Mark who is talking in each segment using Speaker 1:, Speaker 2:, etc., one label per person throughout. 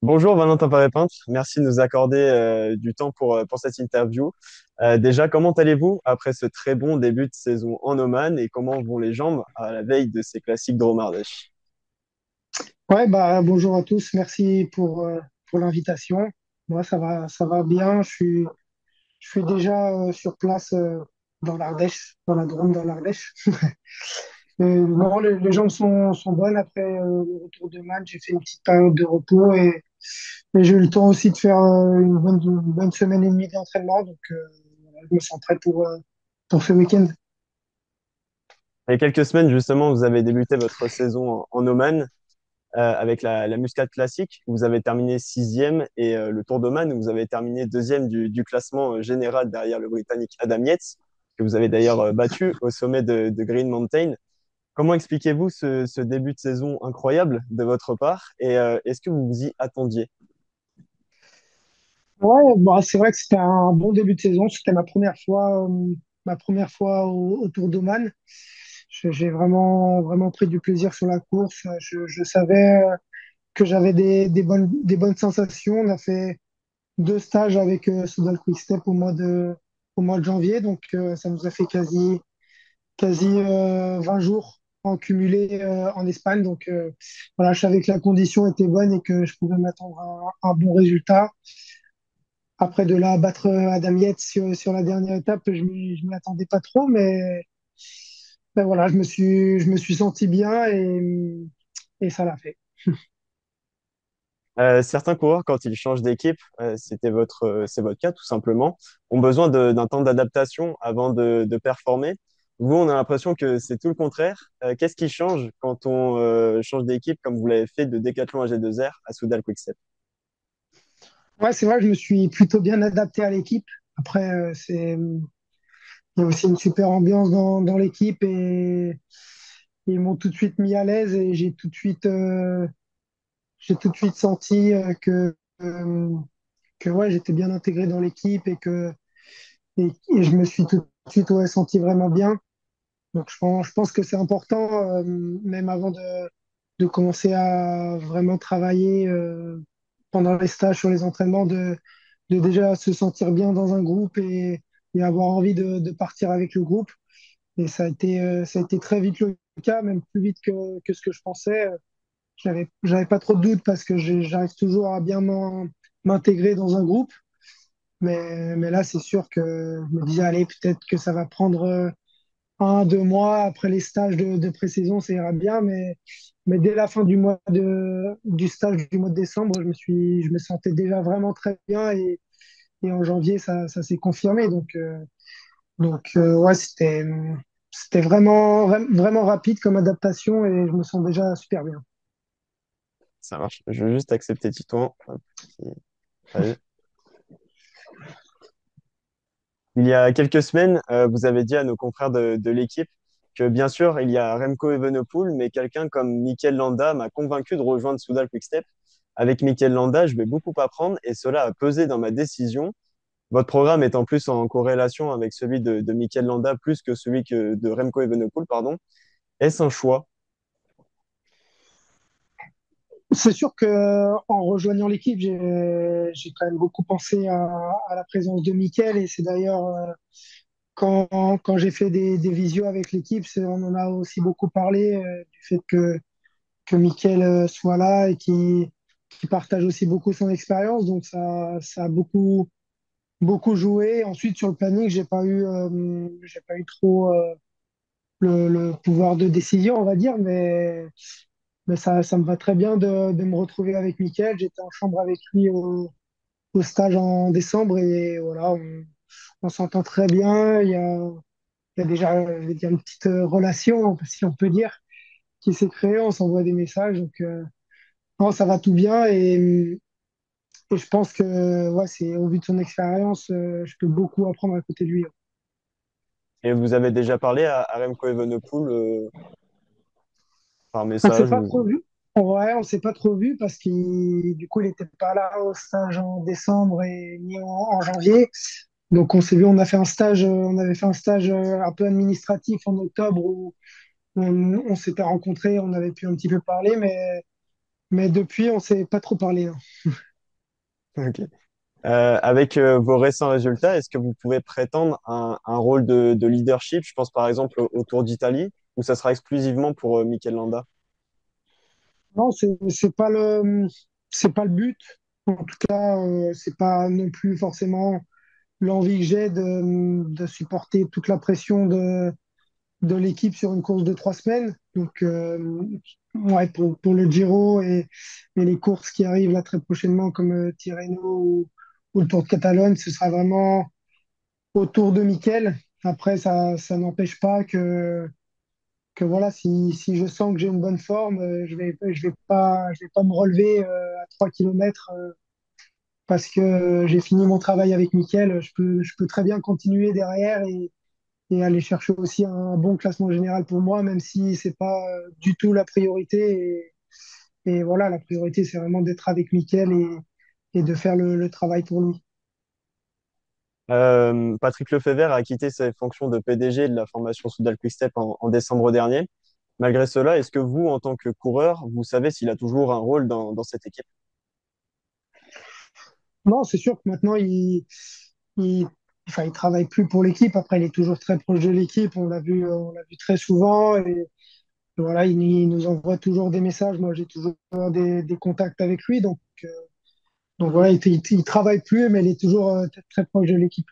Speaker 1: Bonjour Valentin Paré-Peintre, merci de nous accorder du temps pour cette interview. Déjà, comment allez-vous après ce très bon début de saison en Oman et comment vont les jambes à la veille de ces classiques Dromardèche?
Speaker 2: Ouais, bah, bonjour à tous, merci pour l'invitation. Moi, ça va bien. Je suis déjà sur place dans l'Ardèche, dans la Drôme, dans l'Ardèche. Non, les jambes sont bonnes après le retour de match. J'ai fait une petite période de repos et j'ai eu le temps aussi de faire une bonne semaine et demie d'entraînement. Donc, voilà, je me sens prêt pour ce week-end.
Speaker 1: Il y a quelques semaines, justement, vous avez débuté votre saison en Oman avec la Muscat Classique. Vous avez terminé sixième et le Tour d'Oman, où vous avez terminé deuxième du classement général derrière le Britannique Adam Yates, que vous avez d'ailleurs battu au sommet de Green Mountain. Comment expliquez-vous ce début de saison incroyable de votre part et est-ce que vous vous y attendiez?
Speaker 2: Ouais, bah, c'est vrai que c'était un bon début de saison. C'était ma première fois au Tour d'Oman. J'ai vraiment pris du plaisir sur la course. Je savais que j'avais des bonnes sensations. On a fait deux stages avec Soudal Quick-Step au mois de janvier. Donc, ça nous a fait quasi 20 jours en cumulé en Espagne. Donc, voilà, je savais que la condition était bonne et que je pouvais m'attendre à un bon résultat. Après, de là, battre Adam Yates sur la dernière étape, je m'y attendais pas trop, mais ben voilà, je me suis senti bien et ça l'a fait.
Speaker 1: Certains coureurs, quand ils changent d'équipe, c'est votre cas tout simplement, ont besoin d'un temps d'adaptation avant de performer. Vous, on a l'impression que c'est tout le contraire. Qu'est-ce qui change quand on change d'équipe comme vous l'avez fait de Decathlon AG2R à Soudal Quickstep?
Speaker 2: Ouais, c'est vrai, je me suis plutôt bien adapté à l'équipe. Après, il y a aussi une super ambiance dans l'équipe et ils m'ont tout de suite mis à l'aise et j'ai tout de suite senti que ouais, j'étais bien intégré dans l'équipe et je me suis tout de suite ouais, senti vraiment bien. Donc, je pense que c'est important, même avant de commencer à vraiment travailler pendant les stages sur les entraînements, de déjà se sentir bien dans un groupe et avoir envie de partir avec le groupe. Et ça a été très vite le cas, même plus vite que ce que je pensais. J'avais pas trop de doutes parce que j'arrive toujours à bien m'intégrer dans un groupe. Mais là, c'est sûr que je me disais, allez, peut-être que ça va prendre un, deux mois après les stages de pré-saison, ça ira bien. Mais dès la fin du stage du mois de décembre, je me sentais déjà vraiment très bien et en janvier, ça s'est confirmé. Ouais, c'était vraiment rapide comme adaptation et je me sens déjà super bien.
Speaker 1: Ça marche. Je veux juste accepter Titouan. Hop, allez. Il y a quelques semaines, vous avez dit à nos confrères de l'équipe que bien sûr, il y a Remco Evenepoel, mais quelqu'un comme Mikel Landa m'a convaincu de rejoindre Soudal Quickstep. Avec Mikel Landa, je vais beaucoup apprendre et cela a pesé dans ma décision. Votre programme est en plus en corrélation avec celui de Mikel Landa plus que celui de Remco Evenepoel, pardon. Est-ce un choix?
Speaker 2: C'est sûr que en rejoignant l'équipe, j'ai quand même beaucoup pensé à la présence de Mikel et c'est d'ailleurs quand j'ai fait des visios avec l'équipe, on en a aussi beaucoup parlé du fait que Mikel soit là et qui partage aussi beaucoup son expérience. Donc ça a beaucoup joué. Ensuite, sur le planning, j'ai pas eu trop le pouvoir de décision, on va dire, mais ça me va très bien de me retrouver avec Mikel. J'étais en chambre avec lui au stage en décembre et voilà, on s'entend très bien. Il y a déjà, je vais dire, une petite relation, si on peut dire, qui s'est créée. On s'envoie des messages. Donc, non, ça va tout bien. Et je pense que, ouais, au vu de son expérience, je peux beaucoup apprendre à côté de lui.
Speaker 1: Et vous avez déjà parlé à Remco Evenepoel par
Speaker 2: On s'est
Speaker 1: message
Speaker 2: pas
Speaker 1: ou...
Speaker 2: trop vu. Ouais, on s'est pas trop vu parce qu'il, du coup, il était pas là au stage en décembre et ni en janvier. Donc, on s'est vu, on avait fait un stage un peu administratif en octobre on s'était rencontrés, on avait pu un petit peu parler, mais depuis, on s'est pas trop parlé, hein.
Speaker 1: Ok. Avec vos récents résultats, est-ce que vous pouvez prétendre un rôle de leadership? Je pense par exemple au Tour d'Italie, ou ça sera exclusivement pour Mikel Landa?
Speaker 2: Non, c'est pas le but. En tout cas, c'est pas non plus forcément l'envie que j'ai de supporter toute la pression de l'équipe sur une course de 3 semaines. Donc, ouais, pour le Giro et les courses qui arrivent là très prochainement, comme Tirreno ou le Tour de Catalogne, ce sera vraiment autour de Mikel. Après, ça n'empêche pas que voilà, si je sens que j'ai une bonne forme, je vais pas me relever à 3 km parce que j'ai fini mon travail avec Mikel. Je peux très bien continuer derrière et aller chercher aussi un bon classement général pour moi, même si c'est pas du tout la priorité. Et voilà, la priorité, c'est vraiment d'être avec Mikel et de faire le travail pour lui.
Speaker 1: Patrick Lefevere a quitté ses fonctions de PDG de la formation Soudal Quick-Step en décembre dernier. Malgré cela, est-ce que vous, en tant que coureur, vous savez s'il a toujours un rôle dans cette équipe?
Speaker 2: Non, c'est sûr que maintenant, il, enfin, il travaille plus pour l'équipe. Après, il est toujours très proche de l'équipe. On l'a vu très souvent. Et voilà, il nous envoie toujours des messages. Moi, j'ai toujours des contacts avec lui. Donc voilà, il travaille plus, mais il est toujours très proche de l'équipe.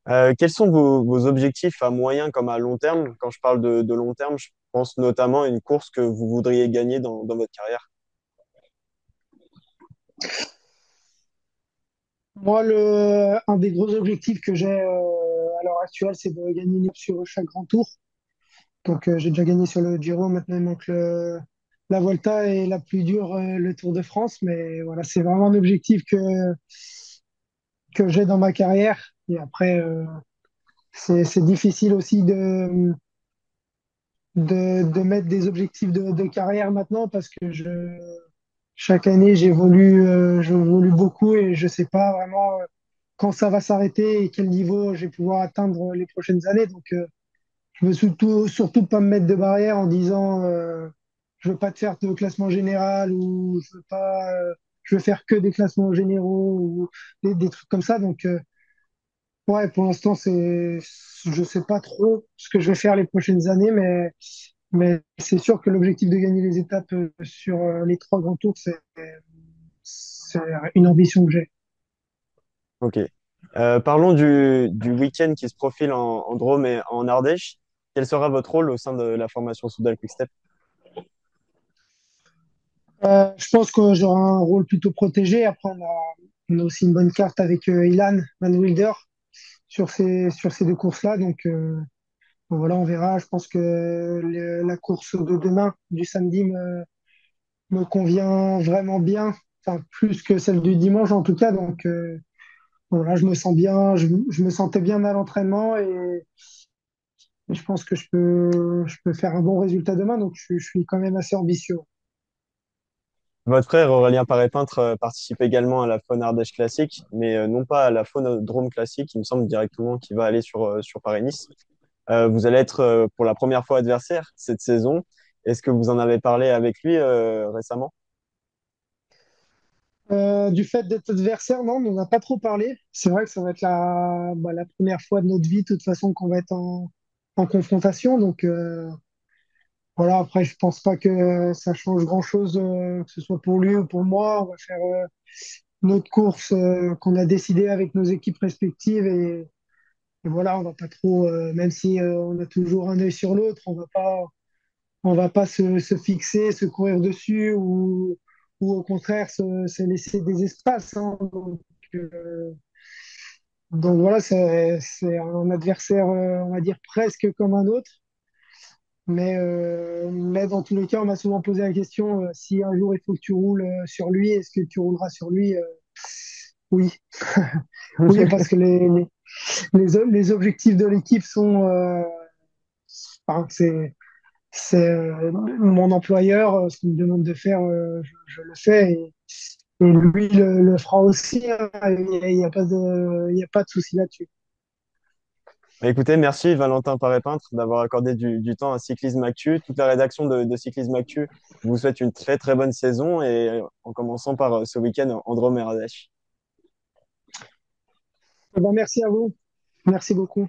Speaker 1: Quels sont vos objectifs à moyen comme à long terme? Quand je parle de long terme, je pense notamment à une course que vous voudriez gagner dans votre carrière.
Speaker 2: Moi, un des gros objectifs que j'ai à l'heure actuelle, c'est de gagner une étape sur chaque grand tour. Donc, j'ai déjà gagné sur le Giro, maintenant il manque la Volta et la plus dure, le Tour de France. Mais voilà, c'est vraiment un objectif que j'ai dans ma carrière. Et après, c'est difficile aussi de mettre des objectifs de carrière maintenant parce que chaque année, j'évolue beaucoup et je sais pas vraiment quand ça va s'arrêter et quel niveau je vais pouvoir atteindre les prochaines années. Donc, je veux surtout pas me mettre de barrière en disant je veux pas te faire de classement général ou je veux faire que des classements généraux ou des trucs comme ça. Donc, ouais, pour l'instant, je sais pas trop ce que je vais faire les prochaines années, mais c'est sûr que l'objectif de gagner les étapes sur les 3 grands tours, c'est une ambition que j'ai.
Speaker 1: Ok. Parlons du week-end qui se profile en Drôme et en Ardèche. Quel sera votre rôle au sein de la formation Soudal Quick-Step?
Speaker 2: Je pense que j'aurai un rôle plutôt protégé. Après, on a aussi une bonne carte avec Ilan Van Wilder sur ces 2 courses-là. Donc, bon, voilà, on verra. Je pense que la course de demain, du samedi, me convient vraiment bien. Enfin, plus que celle du dimanche, en tout cas. Donc, voilà, je me sens bien. Je me sentais bien à l'entraînement et je pense que je peux faire un bon résultat demain. Donc, je suis quand même assez ambitieux.
Speaker 1: Votre frère Aurélien Paré-Peintre participe également à la Faune Ardèche Classique, mais non pas à la Faune Drôme Classique, il me semble directement qu'il va aller sur Paris-Nice. Vous allez être pour la première fois adversaire cette saison. Est-ce que vous en avez parlé avec lui récemment?
Speaker 2: Du fait d'être adversaire, non, on n'en a pas trop parlé. C'est vrai que ça va être la première fois de notre vie, de toute façon, qu'on va être en confrontation. Donc voilà, après, je pense pas que ça change grand-chose, que ce soit pour lui ou pour moi. On va faire notre course qu'on a décidé avec nos équipes respectives et voilà, on va pas trop, même si on a toujours un œil sur l'autre, on va pas se fixer, se courir dessus ou au contraire se laisser des espaces, hein. Euh, donc voilà, c'est un adversaire, on va dire, presque comme un autre. Mais dans tous les cas, on m'a souvent posé la question, si un jour il faut que tu roules sur lui, est-ce que tu rouleras sur lui? Oui, oui, parce que les objectifs de l'équipe sont, enfin, c'est mon employeur, ce qu'il me demande de faire, je le fais et lui le fera aussi, hein. Il y a pas de souci là-dessus.
Speaker 1: Bah, écoutez, merci Valentin Paré-Peintre d'avoir accordé du temps à Cyclisme Actu. Toute la rédaction de Cyclisme Actu vous souhaite une très très bonne saison et en commençant par ce week-end en Drôme Ardèche.
Speaker 2: Eh ben, merci à vous. Merci beaucoup.